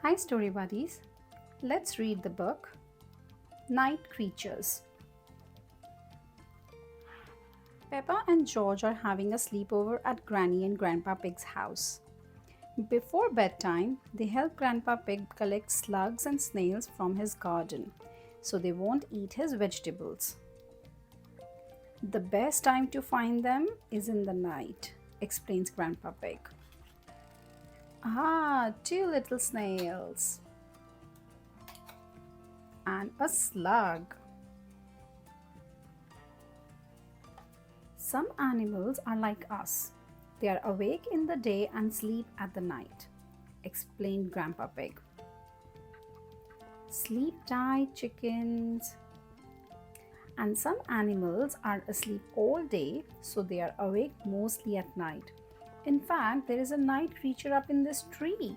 Hi, story buddies. Let's read the book Night Creatures. Peppa and George are having a sleepover at Granny and Grandpa Pig's house. Before bedtime, they help Grandpa Pig collect slugs and snails from his garden so they won't eat his vegetables. The best time to find them is in the night, explains Grandpa Pig. Ah, two little snails and a slug. Some animals are like us. They are awake in the day and sleep at the night, explained Grandpa Pig. Sleep tight, chickens. And some animals are asleep all day, so they are awake mostly at night. In fact, there is a night creature up in this tree.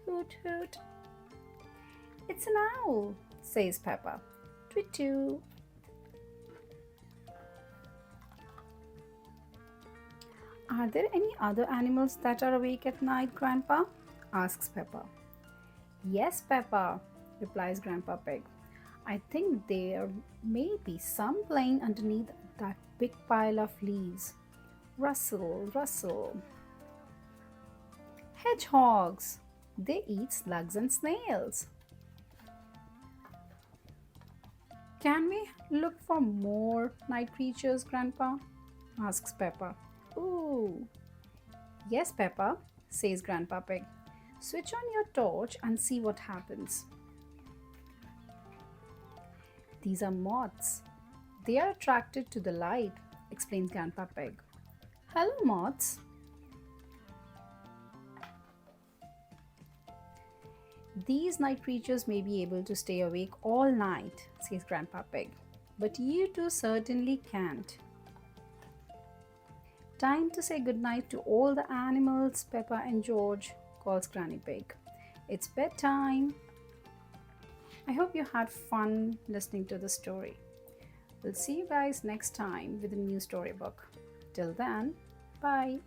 Hoot hoot. It's an owl, says Peppa. Tweet-too. Are there any other animals that are awake at night, Grandpa? Asks Peppa. Yes, Peppa, replies Grandpa Pig. I think there may be some playing underneath that big pile of leaves. Rustle, rustle. Hedgehogs. They eat slugs and snails. Can we look for more night creatures, Grandpa? Asks Peppa. Ooh. Yes, Peppa, says Grandpa Pig. Switch on your torch and see what happens. These are moths. They are attracted to the light, explains Grandpa Pig. Hello, moths. These night creatures may be able to stay awake all night, says Grandpa Pig. But you two certainly can't. Time to say goodnight to all the animals, Peppa and George, calls Granny Pig. It's bedtime. I hope you had fun listening to the story. We'll see you guys next time with a new storybook. Till then, bye.